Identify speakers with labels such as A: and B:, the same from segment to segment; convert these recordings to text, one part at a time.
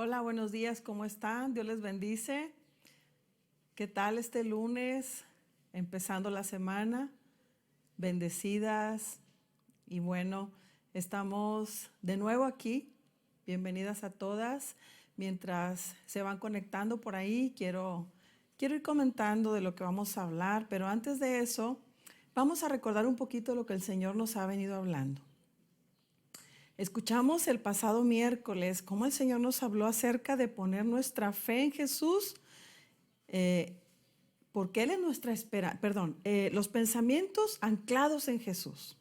A: Hola, buenos días, ¿cómo están? Dios les bendice. ¿Qué tal este lunes? Empezando la semana, bendecidas. Y bueno, estamos de nuevo aquí. Bienvenidas a todas. Mientras se van conectando por ahí, quiero ir comentando de lo que vamos a hablar, pero antes de eso, vamos a recordar un poquito lo que el Señor nos ha venido hablando. Escuchamos el pasado miércoles cómo el Señor nos habló acerca de poner nuestra fe en Jesús, porque Él es nuestra esperanza, los pensamientos anclados en Jesús.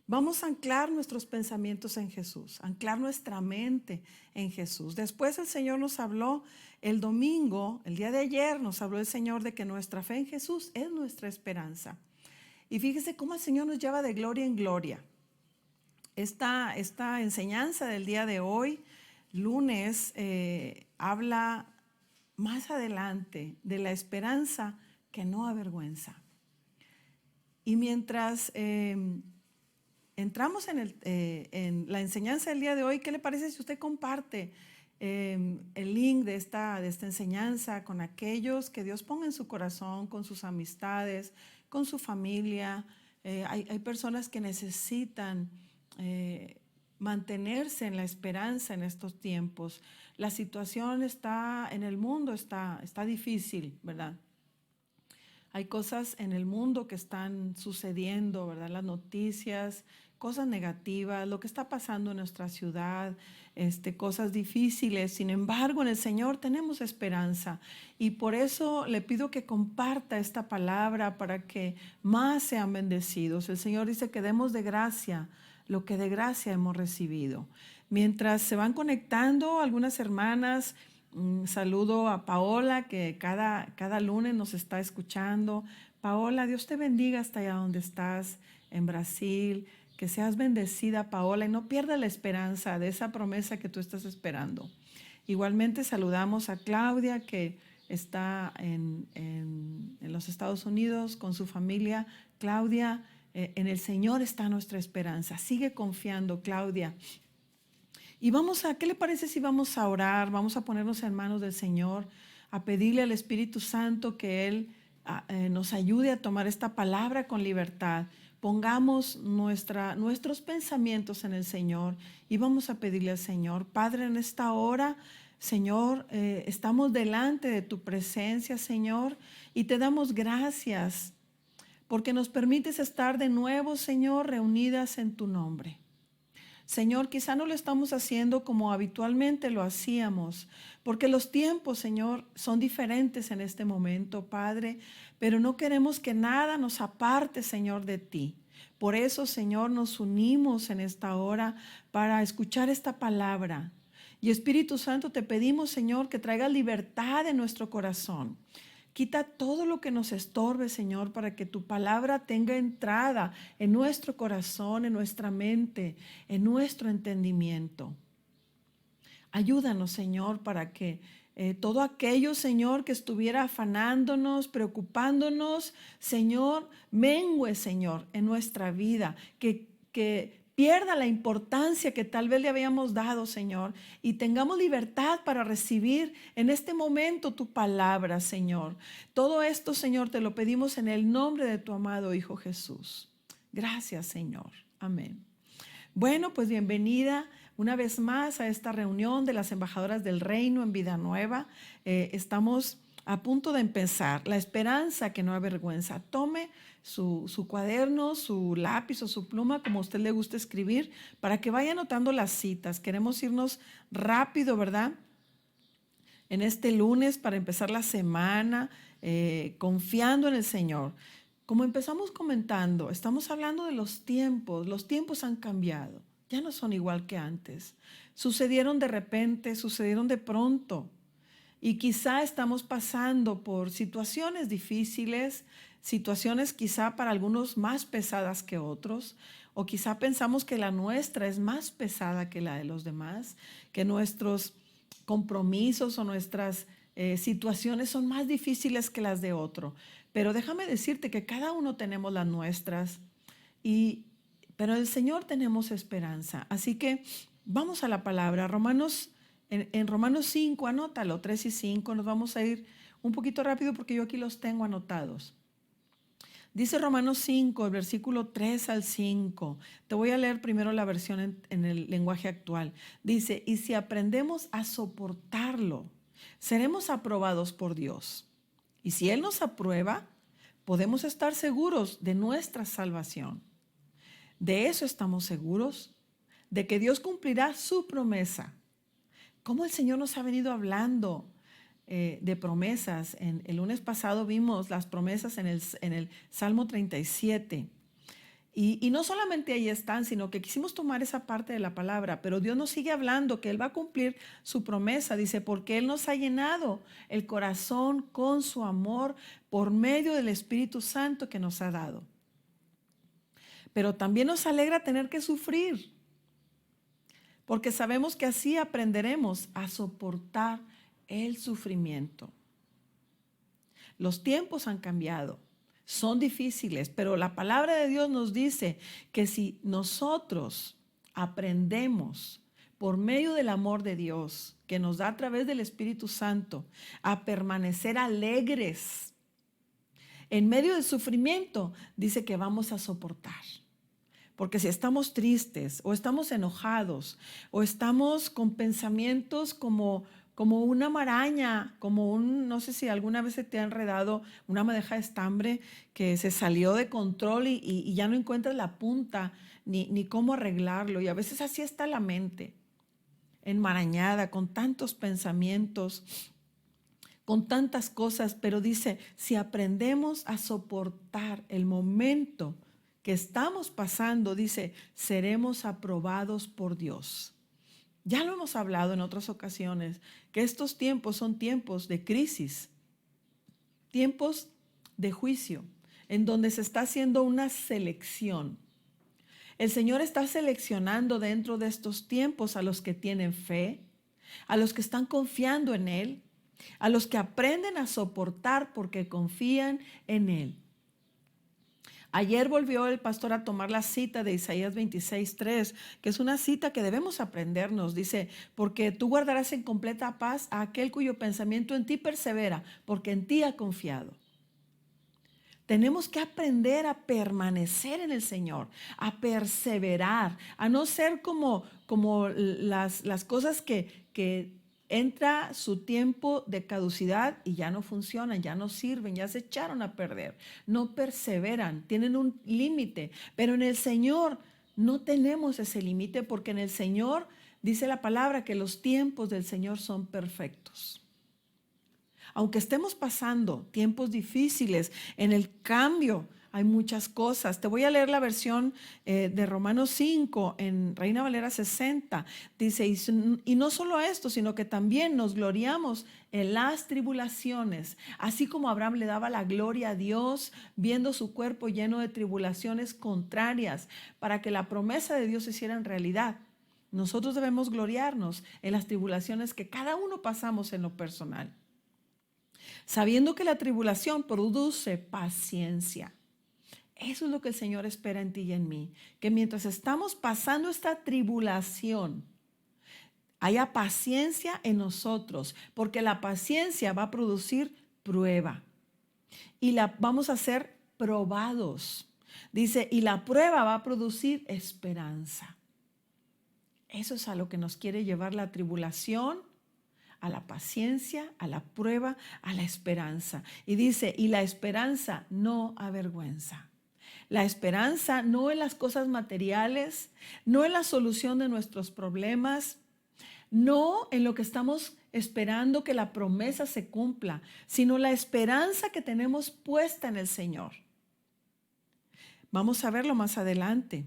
A: Vamos a anclar nuestros pensamientos en Jesús, anclar nuestra mente en Jesús. Después el Señor nos habló el domingo, el día de ayer, nos habló el Señor de que nuestra fe en Jesús es nuestra esperanza. Y fíjese cómo el Señor nos lleva de gloria en gloria. Esta enseñanza del día de hoy, lunes, habla más adelante de la esperanza que no avergüenza. Y mientras entramos en la enseñanza del día de hoy, ¿qué le parece si usted comparte el link de esta enseñanza con aquellos que Dios ponga en su corazón, con sus amistades, con su familia? Hay personas que necesitan mantenerse en la esperanza en estos tiempos. La situación en el mundo está difícil, ¿verdad? Hay cosas en el mundo que están sucediendo, ¿verdad? Las noticias, cosas negativas, lo que está pasando en nuestra ciudad, cosas difíciles. Sin embargo, en el Señor tenemos esperanza y por eso le pido que comparta esta palabra para que más sean bendecidos. El Señor dice que demos de gracia lo que de gracia hemos recibido. Mientras se van conectando algunas hermanas, un saludo a Paola, que cada lunes nos está escuchando. Paola, Dios te bendiga hasta allá donde estás, en Brasil. Que seas bendecida, Paola, y no pierdas la esperanza de esa promesa que tú estás esperando. Igualmente saludamos a Claudia, que está en los Estados Unidos con su familia. Claudia, en el Señor está nuestra esperanza. Sigue confiando, Claudia. Y ¿qué le parece si vamos a orar? Vamos a ponernos en manos del Señor, a pedirle al Espíritu Santo que Él nos ayude a tomar esta palabra con libertad. Pongamos nuestros pensamientos en el Señor y vamos a pedirle al Señor, Padre, en esta hora, Señor, estamos delante de tu presencia, Señor, y te damos gracias porque nos permites estar de nuevo, Señor, reunidas en tu nombre. Señor, quizá no lo estamos haciendo como habitualmente lo hacíamos, porque los tiempos, Señor, son diferentes en este momento, Padre, pero no queremos que nada nos aparte, Señor, de ti. Por eso, Señor, nos unimos en esta hora para escuchar esta palabra. Y Espíritu Santo, te pedimos, Señor, que traigas libertad en nuestro corazón. Quita todo lo que nos estorbe, Señor, para que tu palabra tenga entrada en nuestro corazón, en nuestra mente, en nuestro entendimiento. Ayúdanos, Señor, para que todo aquello, Señor, que estuviera afanándonos, preocupándonos, Señor, mengue, Señor, en nuestra vida, que pierda la importancia que tal vez le habíamos dado, Señor, y tengamos libertad para recibir en este momento tu palabra, Señor. Todo esto, Señor, te lo pedimos en el nombre de tu amado Hijo Jesús. Gracias, Señor. Amén. Bueno, pues bienvenida una vez más a esta reunión de las embajadoras del reino en Vida Nueva. Estamos a punto de empezar. La esperanza que no avergüenza. Tome su cuaderno, su lápiz o su pluma, como a usted le gusta escribir, para que vaya anotando las citas. Queremos irnos rápido, ¿verdad? En este lunes para empezar la semana, confiando en el Señor. Como empezamos comentando, estamos hablando de los tiempos han cambiado, ya no son igual que antes. Sucedieron de repente, sucedieron de pronto. Y quizá estamos pasando por situaciones difíciles, situaciones quizá para algunos más pesadas que otros, o quizá pensamos que la nuestra es más pesada que la de los demás, que nuestros compromisos o nuestras situaciones son más difíciles que las de otro. Pero déjame decirte que cada uno tenemos las nuestras, pero en el Señor tenemos esperanza. Así que vamos a la palabra. Romanos En Romanos 5, anótalo, 3 y 5, nos vamos a ir un poquito rápido porque yo aquí los tengo anotados. Dice Romanos 5, el versículo 3 al 5. Te voy a leer primero la versión en el lenguaje actual. Dice, y si aprendemos a soportarlo, seremos aprobados por Dios. Y si Él nos aprueba, podemos estar seguros de nuestra salvación. De eso estamos seguros, de que Dios cumplirá su promesa. ¿Cómo el Señor nos ha venido hablando de promesas? El lunes pasado vimos las promesas en el Salmo 37. Y no solamente ahí están, sino que quisimos tomar esa parte de la palabra, pero Dios nos sigue hablando que Él va a cumplir su promesa. Dice, porque Él nos ha llenado el corazón con su amor por medio del Espíritu Santo que nos ha dado. Pero también nos alegra tener que sufrir, porque sabemos que así aprenderemos a soportar el sufrimiento. Los tiempos han cambiado, son difíciles, pero la palabra de Dios nos dice que si nosotros aprendemos por medio del amor de Dios, que nos da a través del Espíritu Santo, a permanecer alegres en medio del sufrimiento, dice que vamos a soportar. Porque si estamos tristes o estamos enojados o estamos con pensamientos como una maraña, no sé si alguna vez se te ha enredado una madeja de estambre que se salió de control y ya no encuentras la punta ni cómo arreglarlo. Y a veces así está la mente, enmarañada con tantos pensamientos, con tantas cosas. Pero dice, si aprendemos a soportar el momento que estamos pasando, dice, seremos aprobados por Dios. Ya lo hemos hablado en otras ocasiones, que estos tiempos son tiempos de crisis, tiempos de juicio, en donde se está haciendo una selección. El Señor está seleccionando dentro de estos tiempos a los que tienen fe, a los que están confiando en Él, a los que aprenden a soportar porque confían en Él. Ayer volvió el pastor a tomar la cita de Isaías 26:3, que es una cita que debemos aprendernos. Dice, porque tú guardarás en completa paz a aquel cuyo pensamiento en ti persevera, porque en ti ha confiado. Tenemos que aprender a permanecer en el Señor, a perseverar, a no ser como las cosas que entra su tiempo de caducidad y ya no funcionan, ya no sirven, ya se echaron a perder. No perseveran, tienen un límite. Pero en el Señor no tenemos ese límite, porque en el Señor dice la palabra que los tiempos del Señor son perfectos. Aunque estemos pasando tiempos difíciles, en el cambio hay muchas cosas. Te voy a leer la versión de Romanos 5 en Reina Valera 60. Dice, y no solo esto, sino que también nos gloriamos en las tribulaciones, así como Abraham le daba la gloria a Dios, viendo su cuerpo lleno de tribulaciones contrarias, para que la promesa de Dios se hiciera en realidad. Nosotros debemos gloriarnos en las tribulaciones que cada uno pasamos en lo personal, sabiendo que la tribulación produce paciencia. Eso es lo que el Señor espera en ti y en mí, que mientras estamos pasando esta tribulación, haya paciencia en nosotros, porque la paciencia va a producir prueba y vamos a ser probados. Dice, y la prueba va a producir esperanza. Eso es a lo que nos quiere llevar la tribulación, a la paciencia, a la prueba, a la esperanza. Y dice, y la esperanza no avergüenza. La esperanza no en las cosas materiales, no en la solución de nuestros problemas, no en lo que estamos esperando que la promesa se cumpla, sino la esperanza que tenemos puesta en el Señor. Vamos a verlo más adelante.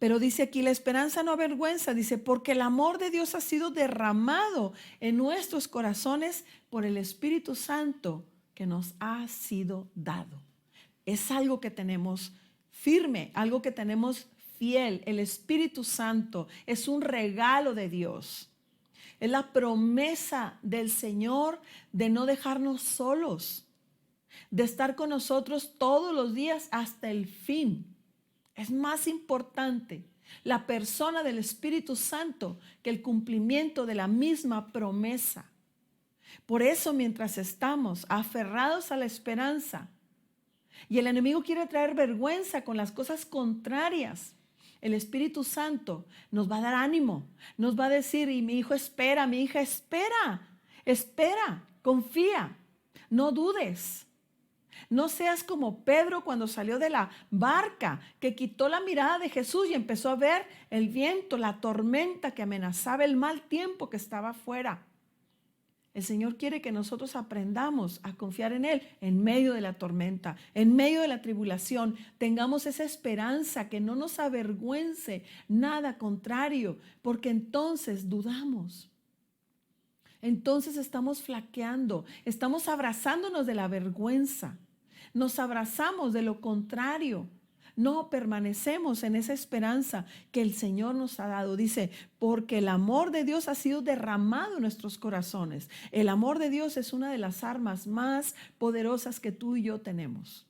A: Pero dice aquí, la esperanza no avergüenza, dice, porque el amor de Dios ha sido derramado en nuestros corazones por el Espíritu Santo que nos ha sido dado. Es algo que tenemos firme, algo que tenemos fiel. El Espíritu Santo es un regalo de Dios. Es la promesa del Señor de no dejarnos solos, de estar con nosotros todos los días hasta el fin. Es más importante la persona del Espíritu Santo que el cumplimiento de la misma promesa. Por eso, mientras estamos aferrados a la esperanza y el enemigo quiere traer vergüenza con las cosas contrarias, el Espíritu Santo nos va a dar ánimo, nos va a decir, y mi hijo espera, mi hija espera, espera, confía, no dudes. No seas como Pedro cuando salió de la barca, que quitó la mirada de Jesús y empezó a ver el viento, la tormenta que amenazaba, el mal tiempo que estaba afuera. El Señor quiere que nosotros aprendamos a confiar en Él en medio de la tormenta, en medio de la tribulación. Tengamos esa esperanza, que no nos avergüence nada contrario, porque entonces dudamos. Entonces estamos flaqueando, estamos abrazándonos de la vergüenza. Nos abrazamos de lo contrario. No permanecemos en esa esperanza que el Señor nos ha dado. Dice, porque el amor de Dios ha sido derramado en nuestros corazones. El amor de Dios es una de las armas más poderosas que tú y yo tenemos.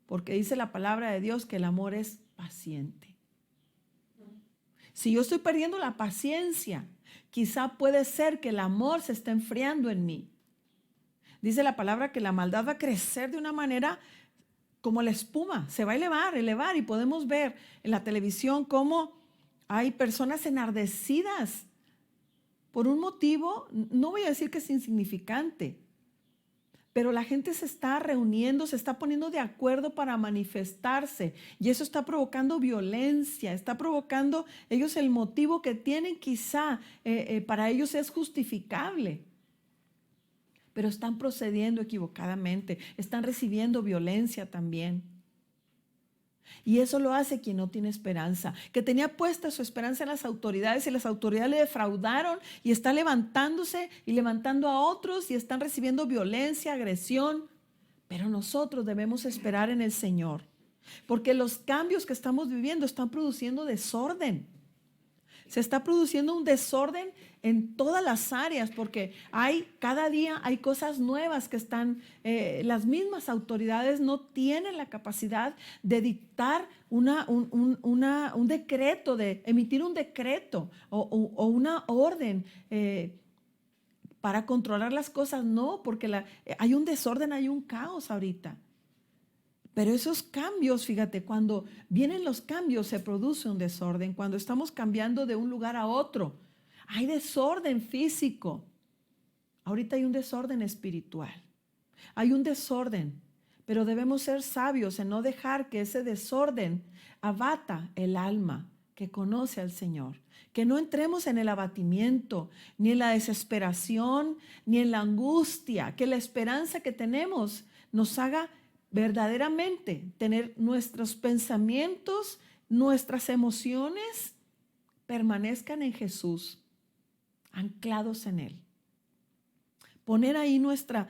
A: Porque dice la palabra de Dios que el amor es paciente. Si yo estoy perdiendo la paciencia, quizá puede ser que el amor se esté enfriando en mí. Dice la palabra que la maldad va a crecer de una manera como la espuma, se va a elevar, y podemos ver en la televisión cómo hay personas enardecidas por un motivo, no voy a decir que es insignificante, pero la gente se está reuniendo, se está poniendo de acuerdo para manifestarse, y eso está provocando violencia, está provocando ellos el motivo que tienen, quizá para ellos es justificable, pero están procediendo equivocadamente, están recibiendo violencia también. Y eso lo hace quien no tiene esperanza, que tenía puesta su esperanza en las autoridades y las autoridades le defraudaron y está levantándose y levantando a otros y están recibiendo violencia, agresión. Pero nosotros debemos esperar en el Señor, porque los cambios que estamos viviendo están produciendo desorden. Se está produciendo un desorden en todas las áreas, porque cada día hay cosas nuevas que están, las mismas autoridades no tienen la capacidad de dictar un decreto, de emitir un decreto o una orden para controlar las cosas. No, porque hay un desorden, hay un caos ahorita. Pero esos cambios, fíjate, cuando vienen los cambios se produce un desorden. Cuando estamos cambiando de un lugar a otro, hay desorden físico. Ahorita hay un desorden espiritual. Hay un desorden, pero debemos ser sabios en no dejar que ese desorden abata el alma que conoce al Señor. Que no entremos en el abatimiento, ni en la desesperación, ni en la angustia. Que la esperanza que tenemos nos haga verdaderamente tener nuestros pensamientos, nuestras emociones permanezcan en Jesús, anclados en Él. Poner ahí nuestra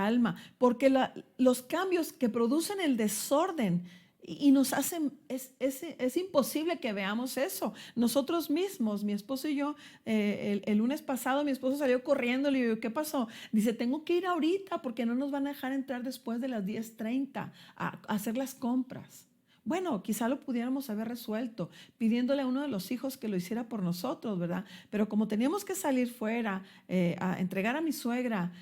A: alma, porque los cambios que producen el desorden y nos hacen, es imposible que veamos eso. Nosotros mismos, mi esposo y yo, el lunes pasado mi esposo salió corriendo, le digo, ¿qué pasó? Dice, tengo que ir ahorita porque no nos van a dejar entrar después de las 10:30 a hacer las compras. Bueno, quizá lo pudiéramos haber resuelto pidiéndole a uno de los hijos que lo hiciera por nosotros, ¿verdad? Pero como teníamos que salir fuera a entregar a mi suegra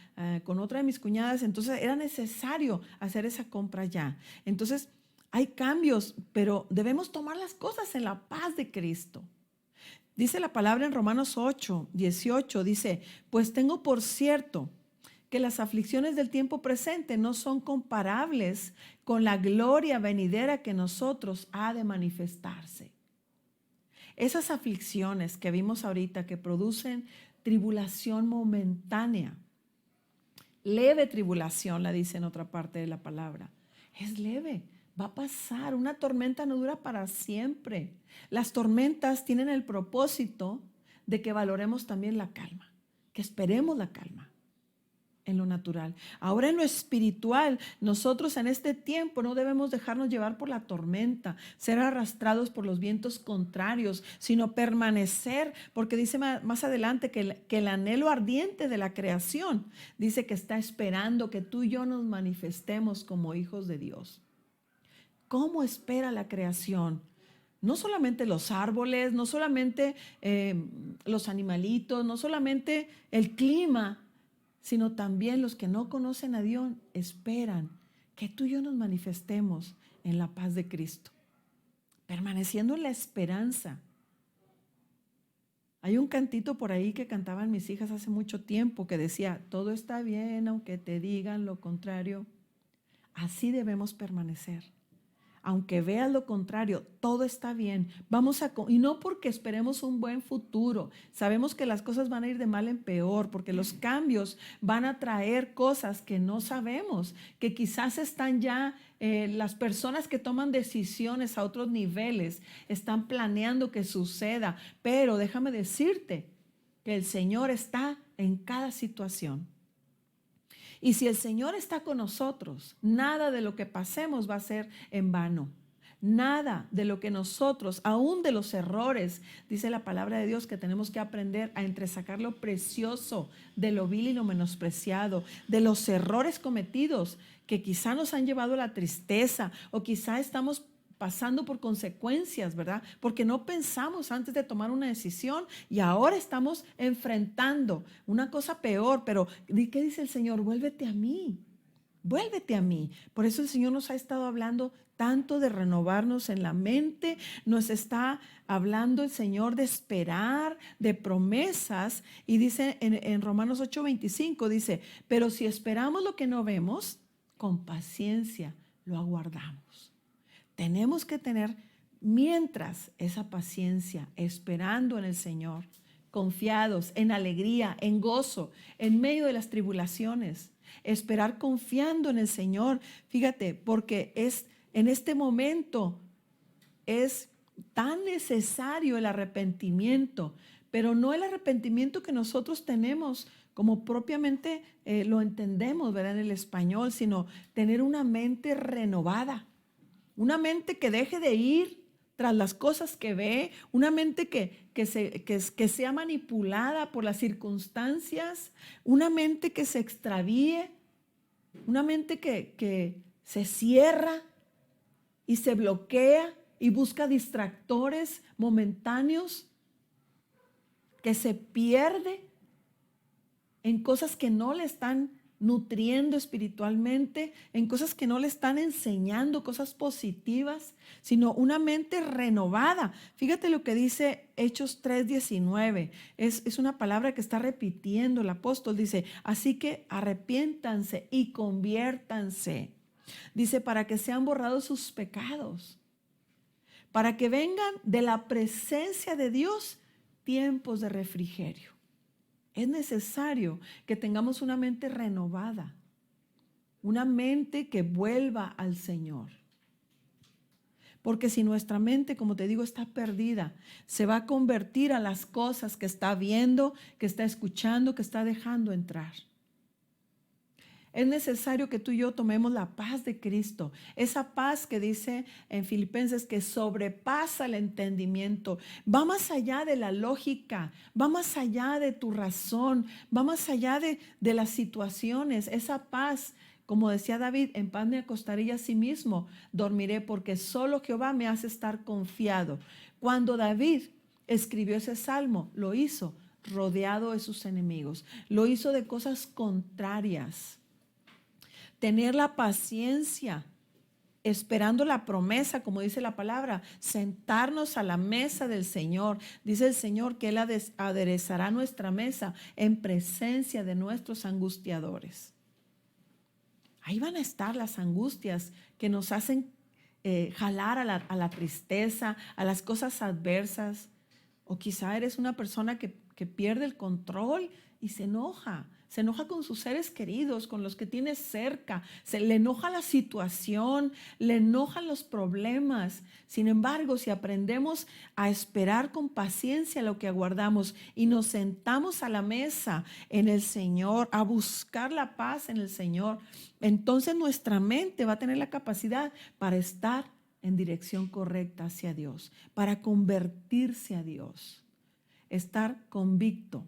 A: con otra de mis cuñadas, entonces era necesario hacer esa compra ya. Entonces, hay cambios, pero debemos tomar las cosas en la paz de Cristo. Dice la palabra en Romanos 8:18, dice, pues tengo por cierto que las aflicciones del tiempo presente no son comparables con la gloria venidera que nosotros ha de manifestarse. Esas aflicciones que vimos ahorita que producen tribulación momentánea, leve tribulación, la dice en otra parte de la palabra, es leve. Va a pasar, una tormenta no dura para siempre. Las tormentas tienen el propósito de que valoremos también la calma, que esperemos la calma en lo natural. Ahora en lo espiritual, nosotros en este tiempo no debemos dejarnos llevar por la tormenta, ser arrastrados por los vientos contrarios, sino permanecer, porque dice más adelante que el anhelo ardiente de la creación, dice que está esperando que tú y yo nos manifestemos como hijos de Dios. ¿Cómo espera la creación? No solamente los árboles, no solamente los animalitos, no solamente el clima, sino también los que no conocen a Dios esperan que tú y yo nos manifestemos en la paz de Cristo, permaneciendo en la esperanza. Hay un cantito por ahí que cantaban mis hijas hace mucho tiempo que decía, todo está bien aunque te digan lo contrario. Así debemos permanecer. Aunque veas lo contrario, todo está bien. Y no porque esperemos un buen futuro. Sabemos que las cosas van a ir de mal en peor, porque los cambios van a traer cosas que no sabemos, que quizás están ya, las personas que toman decisiones a otros niveles están planeando que suceda. Pero déjame decirte que el Señor está en cada situación. Y si el Señor está con nosotros, nada de lo que pasemos va a ser en vano. Nada de lo que nosotros, aún de los errores, dice la palabra de Dios que tenemos que aprender a entresacar lo precioso de lo vil y lo menospreciado, de los errores cometidos que quizá nos han llevado a la tristeza o quizá estamos pasando por consecuencias, ¿verdad? Porque no pensamos antes de tomar una decisión y ahora estamos enfrentando una cosa peor, pero ¿qué dice el Señor? Vuélvete a mí, vuélvete a mí. Por eso el Señor nos ha estado hablando tanto de renovarnos en la mente, nos está hablando el Señor de esperar, de promesas, y dice en Romanos 8:25, dice, pero si esperamos lo que no vemos, con paciencia lo aguardamos. Tenemos que tener, mientras esa paciencia, esperando en el Señor, confiados, en alegría, en gozo, en medio de las tribulaciones, esperar confiando en el Señor. Fíjate, porque en este momento es tan necesario el arrepentimiento, pero no el arrepentimiento que nosotros tenemos como propiamente lo entendemos, ¿verdad? En el español, sino tener una mente renovada. Una mente que deje de ir tras las cosas que ve, una mente que sea manipulada por las circunstancias, una mente que se extravíe, una mente que se cierra y se bloquea y busca distractores momentáneos, que se pierde en cosas que no le están nutriendo espiritualmente, en cosas que no le están enseñando, cosas positivas, sino una mente renovada. Fíjate lo que dice Hechos 3:19. Es una palabra que está repitiendo el apóstol. Dice, así que arrepiéntanse y conviértanse. Dice, para que sean borrados sus pecados, para que vengan de la presencia de Dios tiempos de refrigerio. Es necesario que tengamos una mente renovada, una mente que vuelva al Señor. Porque si nuestra mente, como te digo, está perdida, se va a convertir a las cosas que está viendo, que está escuchando, que está dejando entrar. Es necesario que tú y yo tomemos la paz de Cristo, esa paz que dice en Filipenses que sobrepasa el entendimiento, va más allá de la lógica, va más allá de tu razón, va más allá de las situaciones. Esa paz, como decía David, en paz me acostaré y asimismo dormiré, porque solo Jehová me hace estar confiado. Cuando David escribió ese salmo, lo hizo rodeado de sus enemigos, lo hizo de cosas contrarias. Tener la paciencia, esperando la promesa, como dice la palabra, sentarnos a la mesa del Señor. Dice el Señor que Él aderezará nuestra mesa en presencia de nuestros angustiadores. Ahí van a estar las angustias que nos hacen jalar a la tristeza, a las cosas adversas. O quizá eres una persona que pierde el control y se enoja con sus seres queridos, con los que tiene cerca, le enoja la situación, le enojan los problemas. Sin embargo, si aprendemos a esperar con paciencia lo que aguardamos y nos sentamos a la mesa en el Señor, a buscar la paz en el Señor, entonces nuestra mente va a tener la capacidad para estar en dirección correcta hacia Dios, para convertirse a Dios. Estar convicto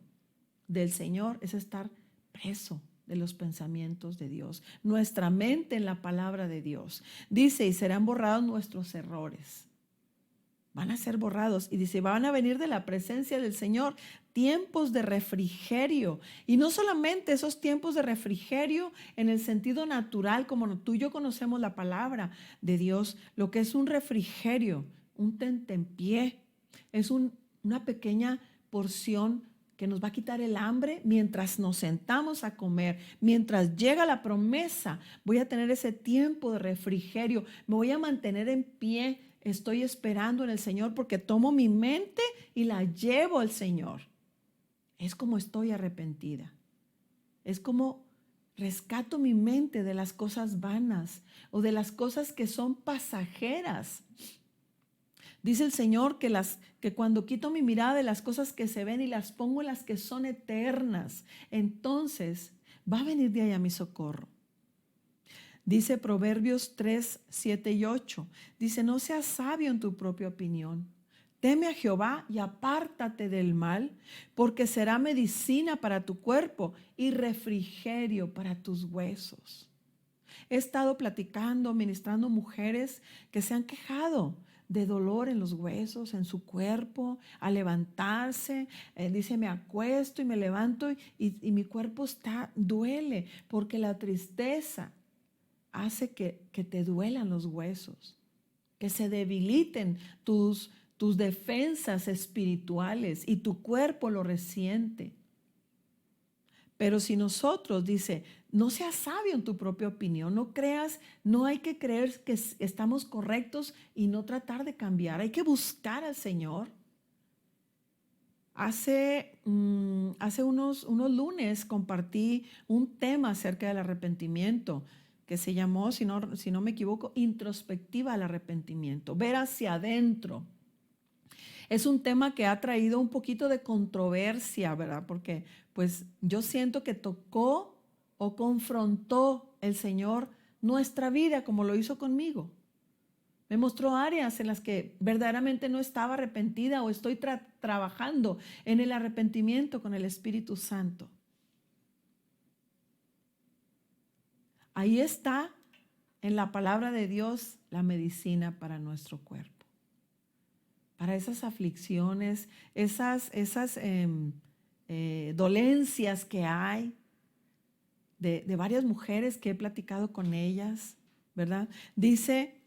A: del Señor es estar preso de los pensamientos de Dios. Nuestra mente en la palabra de Dios. Dice, y serán borrados nuestros errores. van a ser borrados. Y dice, van a venir de la presencia del Señor tiempos de refrigerio. Y no solamente esos tiempos de refrigerio en el sentido natural, como tú y yo conocemos la palabra de Dios, lo que es un refrigerio, un tentempié, es una pequeña porción que nos va a quitar el hambre mientras nos sentamos a comer, mientras llega la promesa. Voy a tener ese tiempo de refrigerio, me voy a mantener en pie. Estoy esperando en el Señor porque tomo mi mente y la llevo al Señor. Es como estoy arrepentida. Es como rescato mi mente de las cosas vanas o de las cosas que son pasajeras. Dice el Señor que cuando quito mi mirada de las cosas que se ven y las pongo en las que son eternas, entonces va a venir de allá mi socorro. Dice Proverbios 3, 7 y 8. Dice, no seas sabio en tu propia opinión. Teme a Jehová y apártate del mal, porque será medicina para tu cuerpo y refrigerio para tus huesos. He estado platicando, ministrando mujeres que se han quejado de dolor en los huesos, en su cuerpo, al levantarse. Dice, me acuesto y me levanto y mi cuerpo duele, porque la tristeza hace que te duelan los huesos, que se debiliten tus defensas espirituales y tu cuerpo lo resiente. Pero si nosotros, dice, no seas sabio en tu propia opinión, no creas, no hay que creer que estamos correctos y no tratar de cambiar, hay que buscar al Señor. Hace unos lunes compartí un tema acerca del arrepentimiento que se llamó, si no me equivoco, introspectiva al arrepentimiento, ver hacia adentro. Es un tema que ha traído un poquito de controversia, ¿verdad? Porque pues yo siento que tocó o confrontó el Señor nuestra vida como lo hizo conmigo. Me mostró áreas en las que verdaderamente no estaba arrepentida o estoy trabajando en el arrepentimiento con el Espíritu Santo. Ahí está en la palabra de Dios la medicina para nuestro cuerpo. Para esas aflicciones, esas dolencias que hay de varias mujeres que he platicado con ellas, ¿verdad? Dice,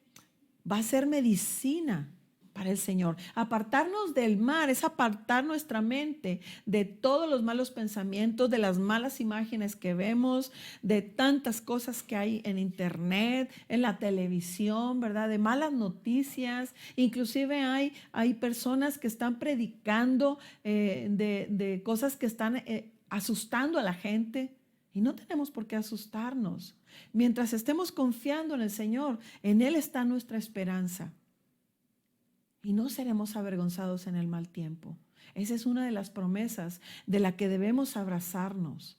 A: va a ser medicina para el Señor. Apartarnos del mal es apartar nuestra mente de todos los malos pensamientos, de las malas imágenes que vemos, de tantas cosas que hay en internet, en la televisión, ¿verdad? De malas noticias. Inclusive hay personas que están predicando de cosas que están asustando a la gente. Y no tenemos por qué asustarnos. Mientras estemos confiando en el Señor, en Él está nuestra esperanza. Y no seremos avergonzados en el mal tiempo. Esa es una de las promesas de la que debemos abrazarnos.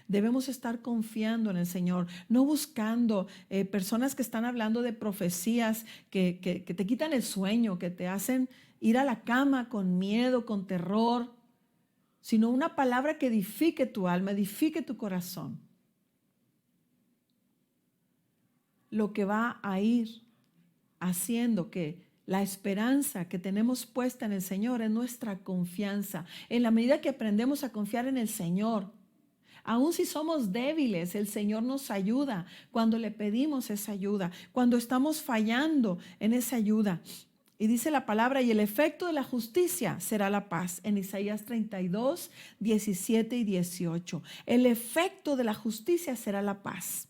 A: Debemos estar confiando en el Señor, no buscando personas que están hablando de profecías que te quitan el sueño, que te hacen ir a la cama con miedo, con terror, sino una palabra que edifique tu alma, edifique tu corazón. Lo que va a ir haciendo que la esperanza que tenemos puesta en el Señor es nuestra confianza. En la medida que aprendemos a confiar en el Señor, aun si somos débiles, el Señor nos ayuda cuando le pedimos esa ayuda, cuando estamos fallando en esa ayuda. Y dice la palabra, y el efecto de la justicia será la paz. En Isaías 32, 17 y 18. El efecto de la justicia será la paz.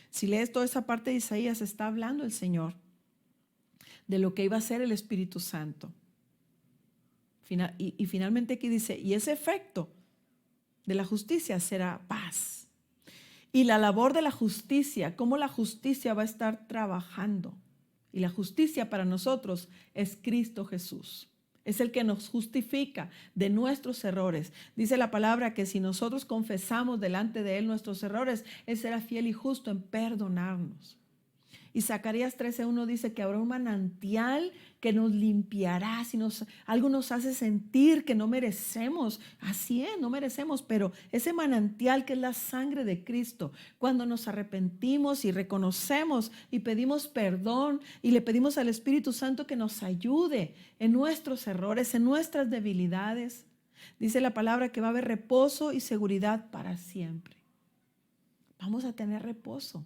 A: Si lees toda esa parte de Isaías, está hablando el Señor de lo que iba a ser el Espíritu Santo. Y finalmente aquí dice, y ese efecto de la justicia será paz. Y la labor de la justicia, cómo la justicia va a estar trabajando. Y la justicia para nosotros es Cristo Jesús. Es el que nos justifica de nuestros errores. Dice la palabra que si nosotros confesamos delante de Él nuestros errores, Él será fiel y justo en perdonarnos. Y Zacarías 13:1 dice que habrá un manantial que nos limpiará si algo nos hace sentir que no merecemos. Así es, no merecemos, pero ese manantial que es la sangre de Cristo, cuando nos arrepentimos y reconocemos y pedimos perdón y le pedimos al Espíritu Santo que nos ayude en nuestros errores, en nuestras debilidades, dice la palabra que va a haber reposo y seguridad para siempre. Vamos a tener reposo.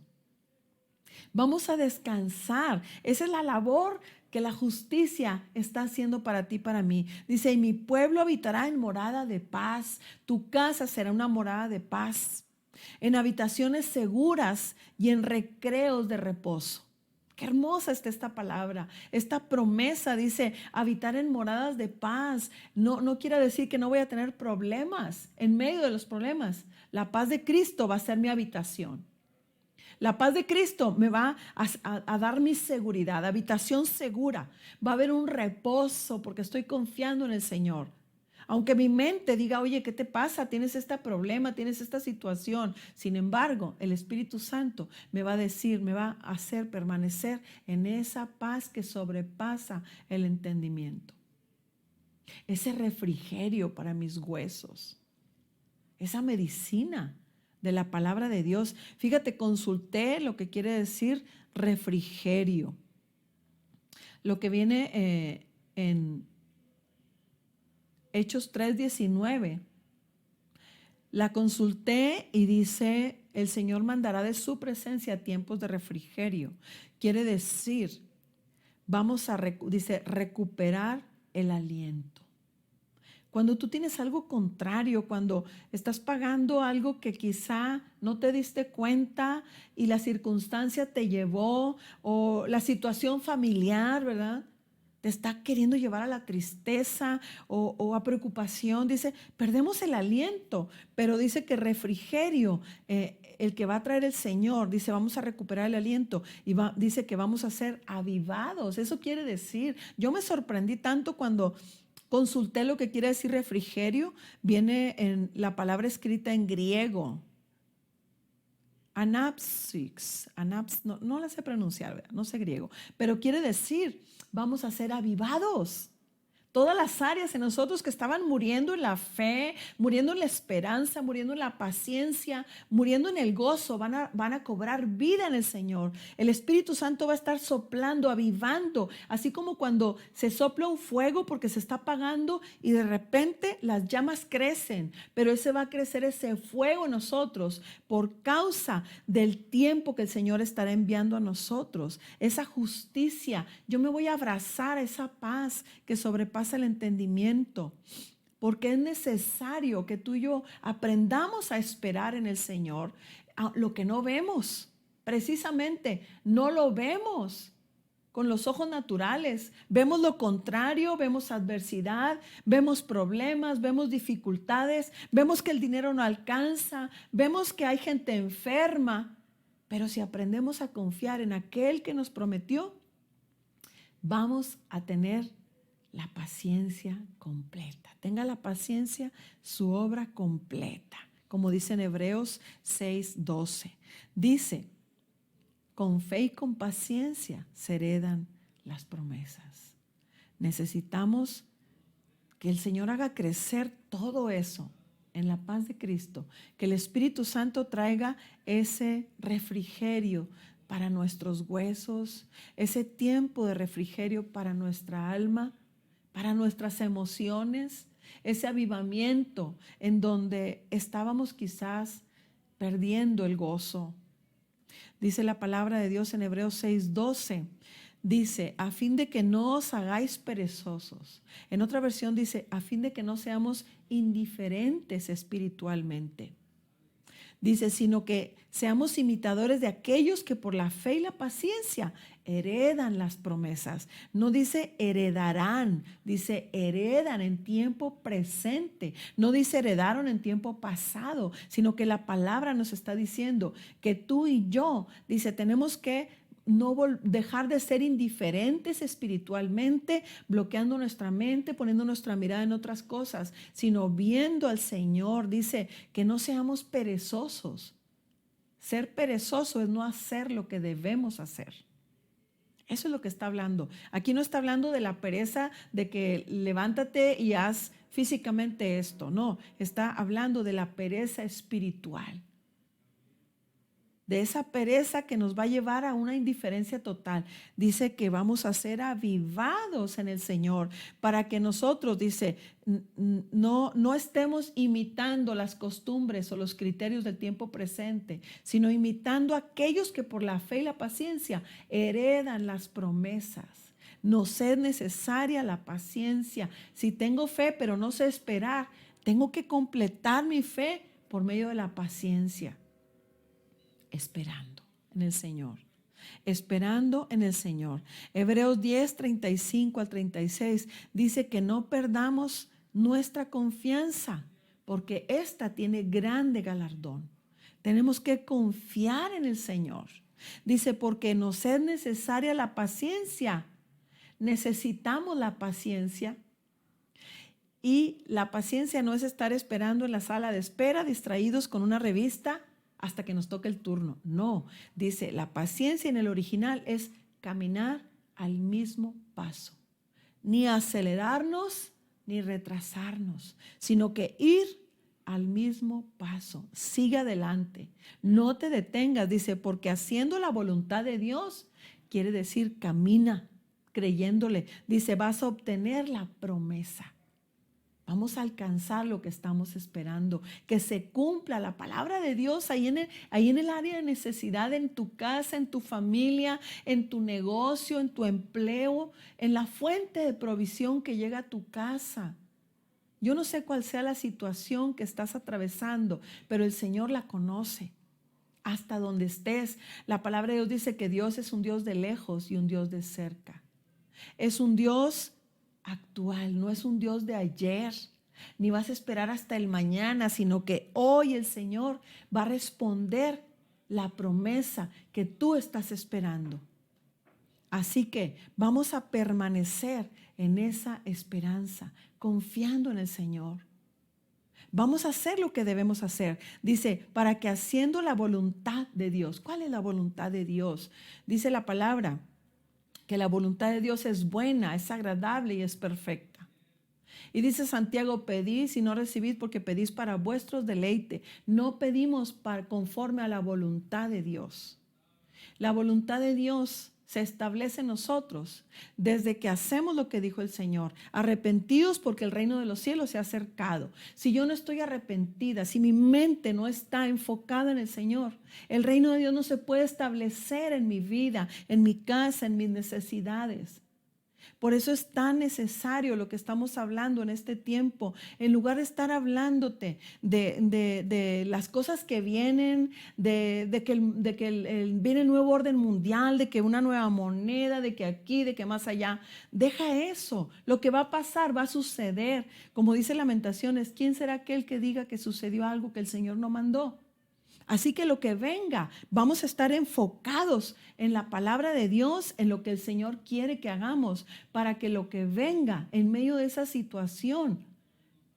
A: Vamos a descansar. Esa es la labor que la justicia está haciendo para ti y para mí. Dice, y mi pueblo habitará en morada de paz. Tu casa será una morada de paz, en habitaciones seguras y en recreos de reposo. Qué hermosa está esta palabra, esta promesa. Dice, habitar en moradas de paz. No quiere decir que no voy a tener problemas en medio de los problemas. La paz de Cristo va a ser mi habitación. La paz de Cristo me va a dar mi seguridad, habitación segura. Va a haber un reposo porque estoy confiando en el Señor. Aunque mi mente diga, oye, ¿qué te pasa? Tienes este problema, tienes esta situación. Sin embargo, el Espíritu Santo me va a decir, me va a hacer permanecer en esa paz que sobrepasa el entendimiento. Ese refrigerio para mis huesos. Esa medicina de la palabra de Dios. Fíjate, consulté lo que quiere decir refrigerio. Lo que viene en Hechos 3:19. La consulté y dice, el Señor mandará de su presencia tiempos de refrigerio. Quiere decir, dice, recuperar el aliento. Cuando tú tienes algo contrario, cuando estás pagando algo que quizá no te diste cuenta y la circunstancia te llevó, o la situación familiar, ¿verdad? Te está queriendo llevar a la tristeza o a preocupación. Dice, perdemos el aliento, pero dice que refrigerio, el que va a traer el Señor, dice, vamos a recuperar el aliento y dice que vamos a ser avivados. Eso quiere decir, yo me sorprendí tanto cuando consulté lo que quiere decir refrigerio. Viene en la palabra escrita en griego. Anapsix. No la sé pronunciar, ¿verdad? No sé griego. Pero quiere decir, vamos a ser avivados. Todas las áreas en nosotros que estaban muriendo en la fe, muriendo en la esperanza, muriendo en la paciencia, muriendo en el gozo, van a cobrar vida en el Señor. El Espíritu Santo va a estar soplando, avivando, así como cuando se sopla un fuego porque se está apagando y de repente las llamas crecen, pero ese va a crecer ese fuego en nosotros por causa del tiempo que el Señor estará enviando a nosotros. Esa justicia, yo me voy a abrazar a esa paz que sobrepasa el entendimiento, porque es necesario que tú y yo aprendamos a esperar en el Señor lo que no vemos. Precisamente no lo vemos con los ojos naturales, vemos lo contrario, vemos adversidad, vemos problemas, vemos dificultades, vemos que el dinero no alcanza, vemos que hay gente enferma, pero si aprendemos a confiar en aquel que nos prometió, vamos a tener la paciencia completa. Tenga la paciencia, su obra completa. Como dice en Hebreos 6:12. Dice, con fe y con paciencia se heredan las promesas. Necesitamos que el Señor haga crecer todo eso en la paz de Cristo. Que el Espíritu Santo traiga ese refrigerio para nuestros huesos, ese tiempo de refrigerio para nuestra alma, para nuestras emociones, ese avivamiento en donde estábamos quizás perdiendo el gozo. Dice la palabra de Dios en Hebreos 6:12, dice, a fin de que no os hagáis perezosos. En otra versión dice, a fin de que no seamos indiferentes espiritualmente. Dice, sino que seamos imitadores de aquellos que por la fe y la paciencia heredan las promesas. No dice heredarán, dice heredan en tiempo presente. No dice heredaron en tiempo pasado, sino que la palabra nos está diciendo que tú y yo, dice, tenemos que no dejar de ser indiferentes espiritualmente, bloqueando nuestra mente, poniendo nuestra mirada en otras cosas, sino viendo al Señor. Dice que no seamos perezosos. Ser perezoso es no hacer lo que debemos hacer. Eso es lo que está hablando. Aquí no está hablando de la pereza de que levántate y haz físicamente esto. No, está hablando de la pereza espiritual. De esa pereza que nos va a llevar a una indiferencia total. Dice que vamos a ser avivados en el Señor para que nosotros, dice, no estemos imitando las costumbres o los criterios del tiempo presente, sino imitando a aquellos que por la fe y la paciencia heredan las promesas. Nos es necesaria la paciencia. Si tengo fe pero no sé esperar, tengo que completar mi fe por medio de la paciencia. Esperando en el Señor. Esperando en el Señor. Hebreos 10, 35 al 36 dice que no perdamos nuestra confianza, porque esta tiene grande galardón. Tenemos que confiar en el Señor. Dice, porque nos es necesaria la paciencia. Necesitamos la paciencia. Y la paciencia no es estar esperando en la sala de espera, distraídos con una revista hasta que nos toque el turno. No, dice, la paciencia en el original es caminar al mismo paso. Ni acelerarnos, ni retrasarnos, sino que ir al mismo paso. Sigue adelante. No te detengas, dice, porque haciendo la voluntad de Dios, quiere decir camina creyéndole. Dice, vas a obtener la promesa. Vamos a alcanzar lo que estamos esperando, que se cumpla la palabra de Dios ahí en el área de necesidad, en tu casa, en tu familia, en tu negocio, en tu empleo, en la fuente de provisión que llega a tu casa. Yo no sé cuál sea la situación que estás atravesando, pero el Señor la conoce. Hasta donde estés, la palabra de Dios dice que Dios es un Dios de lejos y un Dios de cerca. Es un Dios actual, no es un Dios de ayer, ni vas a esperar hasta el mañana, sino que hoy el Señor va a responder la promesa que tú estás esperando. Así que vamos a permanecer en esa esperanza, confiando en el Señor. Vamos a hacer lo que debemos hacer. Dice, para que haciendo la voluntad de Dios. ¿Cuál es la voluntad de Dios? Dice la palabra que la voluntad de Dios es buena, es agradable y es perfecta. Y dice Santiago, pedís y no recibís porque pedís para vuestros deleites. No pedimos conforme a la voluntad de Dios. La voluntad de Dios se establece en nosotros desde que hacemos lo que dijo el Señor. Arrepentidos porque el reino de los cielos se ha acercado. Si yo no estoy arrepentida, si mi mente no está enfocada en el Señor, el reino de Dios no se puede establecer en mi vida, en mi casa, en mis necesidades. Por eso es tan necesario lo que estamos hablando en este tiempo. En lugar de estar hablándote de las cosas que vienen, de que viene el nuevo orden mundial, de que una nueva moneda, de que aquí, de que más allá. Deja eso. Lo que va a pasar va a suceder. Como dice Lamentaciones, ¿quién será aquel que diga que sucedió algo que el Señor no mandó? Así que lo que venga, vamos a estar enfocados en la palabra de Dios, en lo que el Señor quiere que hagamos, para que lo que venga en medio de esa situación,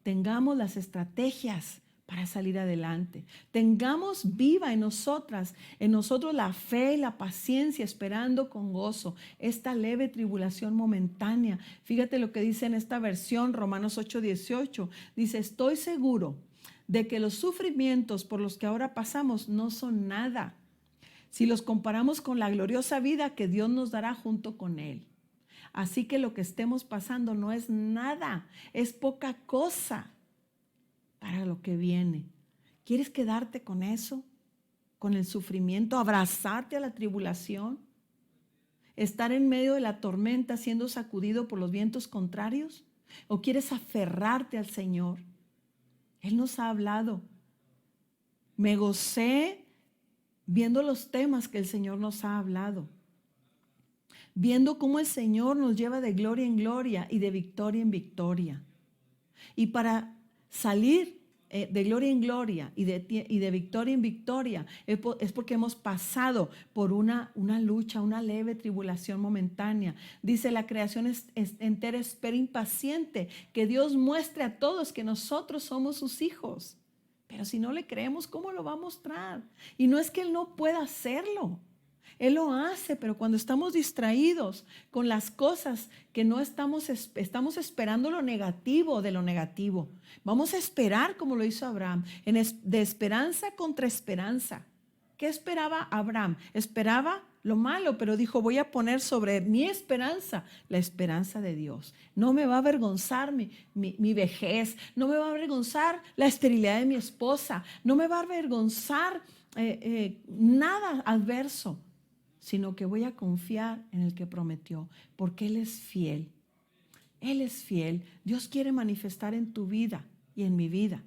A: tengamos las estrategias para salir adelante. Tengamos viva en nosotros la fe y la paciencia, esperando con gozo esta leve tribulación momentánea. Fíjate lo que dice en esta versión, Romanos 8:18. Dice, estoy seguro de que los sufrimientos por los que ahora pasamos no son nada si los comparamos con la gloriosa vida que Dios nos dará junto con Él. Así que lo que estemos pasando no es nada, es poca cosa para lo que viene. ¿Quieres quedarte con eso? ¿Con el sufrimiento? ¿Abrazarte a la tribulación? ¿Estar en medio de la tormenta siendo sacudido por los vientos contrarios? ¿O quieres aferrarte al Señor? Él nos ha hablado. Me gocé viendo los temas que el Señor nos ha hablado. Viendo cómo el Señor nos lleva de gloria en gloria y de victoria en victoria. Y para salir de gloria en gloria y de victoria en victoria es porque hemos pasado por una lucha, una leve tribulación momentánea. Dice, la creación entera espera impaciente que Dios muestre a todos que nosotros somos sus hijos. Pero si no le creemos, ¿cómo lo va a mostrar? Y no es que Él no pueda hacerlo. Él lo hace, pero cuando estamos distraídos con las cosas que no estamos esperando lo negativo de lo negativo. Vamos a esperar como lo hizo Abraham, de esperanza contra esperanza. ¿Qué esperaba Abraham? Esperaba lo malo, pero dijo, voy a poner sobre mi esperanza la esperanza de Dios. No me va a avergonzar mi vejez, no me va a avergonzar la esterilidad de mi esposa, no me va a avergonzar nada adverso, sino que voy a confiar en el que prometió, porque Él es fiel. Él es fiel. Dios quiere manifestar en tu vida y en mi vida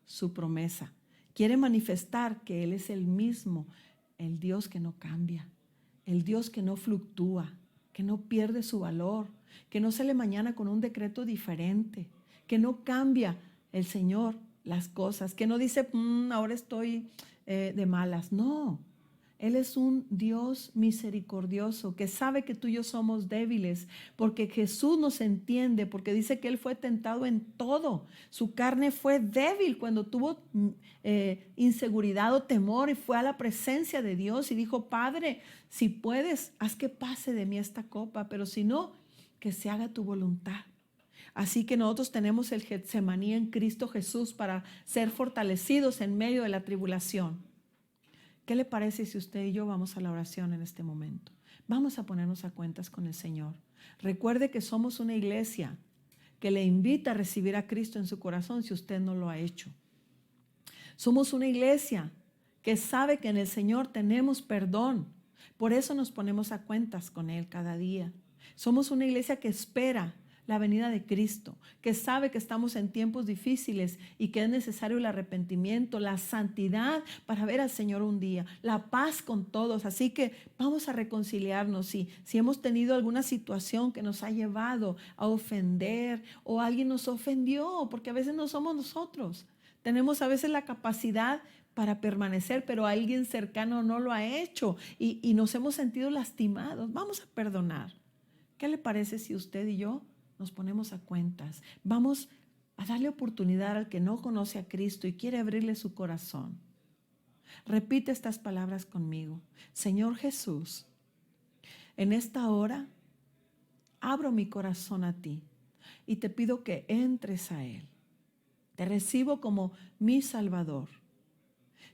A: su promesa. Quiere manifestar que Él es el mismo, el Dios que no cambia, el Dios que no fluctúa, que no pierde su valor, que no sale mañana con un decreto diferente, que no cambia el Señor las cosas, que no dice, ahora estoy de malas. No, Él es un Dios misericordioso que sabe que tú y yo somos débiles, porque Jesús nos entiende, porque dice que Él fue tentado en todo. Su carne fue débil cuando tuvo inseguridad o temor y fue a la presencia de Dios y dijo, Padre, si puedes, haz que pase de mí esta copa, pero si no, que se haga tu voluntad. Así que nosotros tenemos el Getsemaní en Cristo Jesús para ser fortalecidos en medio de la tribulación. ¿Qué le parece si usted y yo vamos a la oración en este momento? Vamos a ponernos a cuentas con el Señor. Recuerde que somos una iglesia que le invita a recibir a Cristo en su corazón si usted no lo ha hecho. Somos una iglesia que sabe que en el Señor tenemos perdón. Por eso nos ponemos a cuentas con Él cada día. Somos una iglesia que espera la venida de Cristo, que sabe que estamos en tiempos difíciles y que es necesario el arrepentimiento, la santidad para ver al Señor un día, la paz con todos. Así que vamos a reconciliarnos. Si hemos tenido alguna situación que nos ha llevado a ofender o alguien nos ofendió, porque a veces no somos nosotros. Tenemos a veces la capacidad para permanecer, pero alguien cercano no lo ha hecho y nos hemos sentido lastimados. Vamos a perdonar. ¿Qué le parece si usted y yo nos ponemos a cuentas? Vamos a darle oportunidad al que no conoce a Cristo y quiere abrirle su corazón. Repite estas palabras conmigo. Señor Jesús, en esta hora abro mi corazón a ti y te pido que entres a Él. Te recibo como mi Salvador.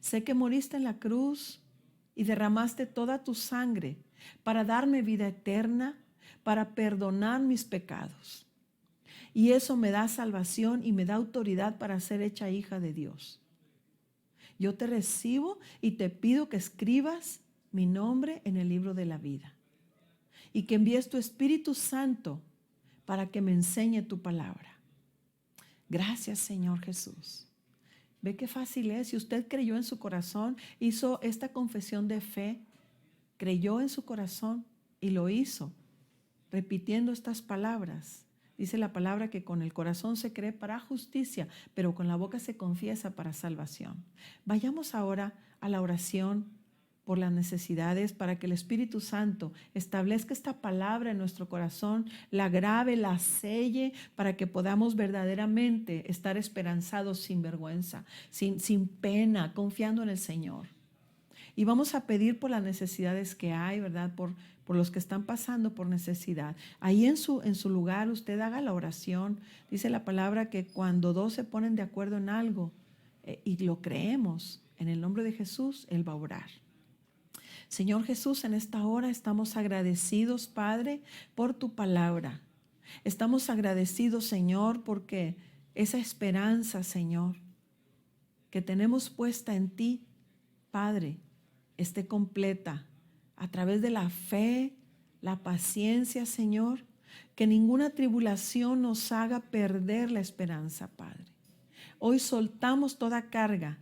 A: Sé que moriste en la cruz y derramaste toda tu sangre para darme vida eterna, para perdonar mis pecados. Y eso me da salvación y me da autoridad para ser hecha hija de Dios. Yo te recibo y te pido que escribas mi nombre en el libro de la vida y que envíes tu Espíritu Santo para que me enseñe tu palabra. Gracias, Señor Jesús. Ve qué fácil es. Si usted creyó en su corazón, hizo esta confesión de fe, creyó en su corazón y lo hizo, repitiendo estas palabras. Dice la palabra que con el corazón se cree para justicia, pero con la boca se confiesa para salvación. Vayamos ahora a la oración por las necesidades para que el Espíritu Santo establezca esta palabra en nuestro corazón, la grabe, la selle, para que podamos verdaderamente estar esperanzados sin vergüenza, sin pena, confiando en el Señor. Y vamos a pedir por las necesidades que hay, ¿verdad? Por los que están pasando por necesidad. Ahí en su lugar usted haga la oración. Dice la palabra que cuando dos se ponen de acuerdo en algo y lo creemos, en el nombre de Jesús, Él va a orar. Señor Jesús, en esta hora estamos agradecidos, Padre, por tu palabra. Estamos agradecidos, Señor, porque esa esperanza, Señor, que tenemos puesta en ti, Padre, esté completa a través de la fe, la paciencia, Señor, que ninguna tribulación nos haga perder la esperanza, Padre. Hoy soltamos toda carga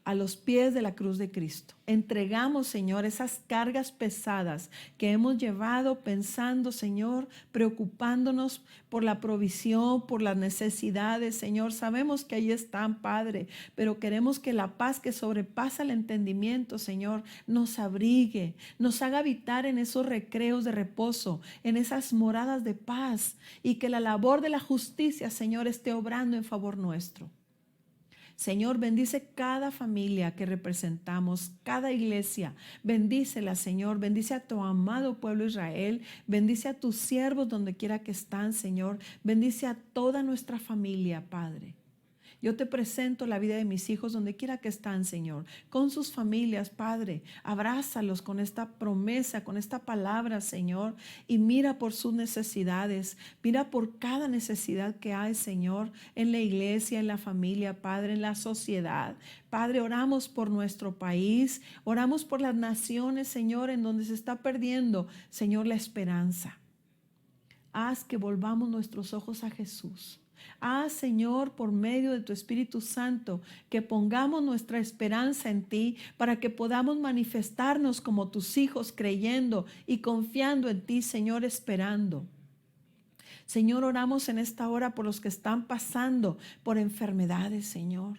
A: a los pies de la cruz de Cristo. Entregamos, Señor, esas cargas pesadas que hemos llevado pensando, Señor, preocupándonos por la provisión, por las necesidades, Señor. Sabemos que ahí están, Padre, pero queremos que la paz que sobrepasa el entendimiento, Señor, nos abrigue, nos haga habitar en esos recreos de reposo, en esas moradas de paz, y que la labor de la justicia, Señor, esté obrando en favor nuestro. Señor, bendice cada familia que representamos, cada iglesia. Bendícela, Señor. Bendice a tu amado pueblo Israel. Bendice a tus siervos donde quiera que están, Señor. Bendice a toda nuestra familia, Padre. Yo te presento la vida de mis hijos donde quiera que están, Señor, con sus familias, Padre. Abrázalos con esta promesa, con esta palabra, Señor, y mira por sus necesidades. Mira por cada necesidad que hay, Señor, en la iglesia, en la familia, Padre, en la sociedad. Padre, oramos por nuestro país, oramos por las naciones, Señor, en donde se está perdiendo, Señor, la esperanza. Haz que volvamos nuestros ojos a Jesús. Haz, Señor, por medio de tu Espíritu Santo, que pongamos nuestra esperanza en ti para que podamos manifestarnos como tus hijos, creyendo y confiando en ti, Señor, esperando. Señor, oramos en esta hora por los que están pasando por enfermedades, Señor.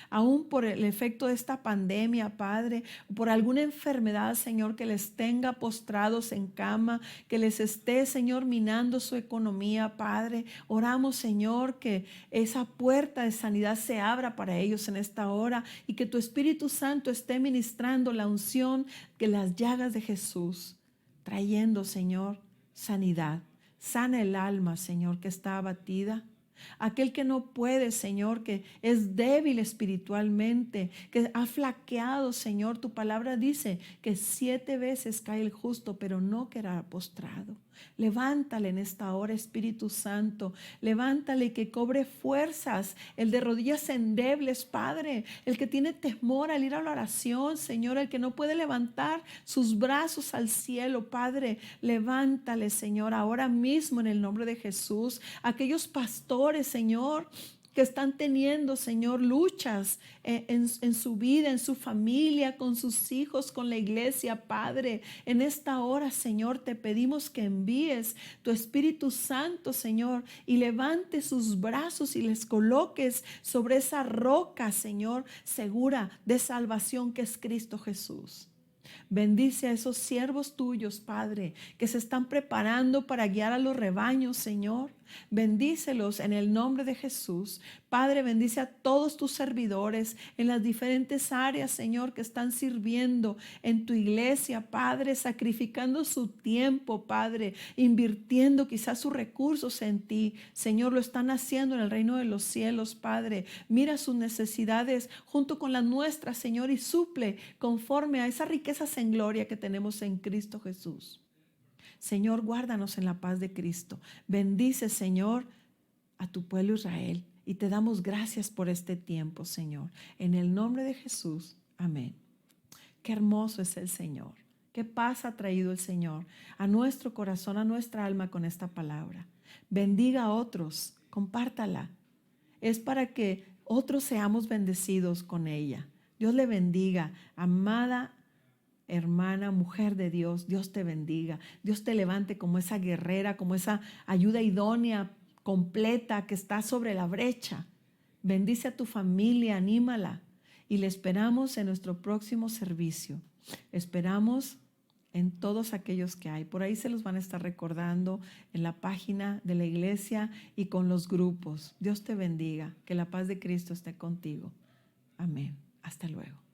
A: Aún por el efecto de esta pandemia, Padre, por alguna enfermedad, Señor, que les tenga postrados en cama, que les esté, Señor, minando su economía, Padre. Oramos, Señor, que esa puerta de sanidad se abra para ellos en esta hora y que tu Espíritu Santo esté ministrando la unción, que las llagas de Jesús, trayendo, Señor, sanidad. Sana el alma, Señor, que está abatida. Aquel que no puede, Señor, que es débil espiritualmente, que ha flaqueado, Señor. Tu palabra dice que 7 veces cae el justo, pero no quedará postrado. Levántale en esta hora, Espíritu Santo. Levántale y que cobre fuerzas. El de rodillas endebles, Padre. El que tiene temor al ir a la oración, Señor. El que no puede levantar sus brazos al cielo, Padre. Levántale, Señor, ahora mismo en el nombre de Jesús. Aquellos pastores, Señor, que están teniendo, Señor, luchas en su vida, en su familia, con sus hijos, con la iglesia, Padre. En esta hora, Señor, te pedimos que envíes tu Espíritu Santo, Señor, y levante sus brazos y les coloques sobre esa roca, Señor, segura de salvación que es Cristo Jesús. Bendice a esos siervos tuyos, Padre, que se están preparando para guiar a los rebaños, Señor. Bendícelos en el nombre de Jesús. Padre, bendice a todos tus servidores en las diferentes áreas, Señor, que están sirviendo en tu iglesia, Padre, sacrificando su tiempo, Padre, invirtiendo quizás sus recursos en ti. Señor, lo están haciendo en el reino de los cielos, Padre. Mira sus necesidades junto con las nuestras, Señor, y suple conforme a esas riquezas en gloria que tenemos en Cristo Jesús. Señor, guárdanos en la paz de Cristo. Bendice, Señor, a tu pueblo Israel. Y te damos gracias por este tiempo, Señor. En el nombre de Jesús. Amén. Qué hermoso es el Señor. Qué paz ha traído el Señor a nuestro corazón, a nuestra alma con esta palabra. Bendiga a otros. Compártala. Es para que otros seamos bendecidos con ella. Dios le bendiga, amada hermana, mujer de Dios. Dios te bendiga. Dios te levante como esa guerrera, como esa ayuda idónea, completa, que está sobre la brecha. Bendice a tu familia, anímala. Y le esperamos en nuestro próximo servicio. Esperamos en todos aquellos que hay. Por ahí se los van a estar recordando en la página de la iglesia y con los grupos. Dios te bendiga. Que la paz de Cristo esté contigo. Amén. Hasta luego.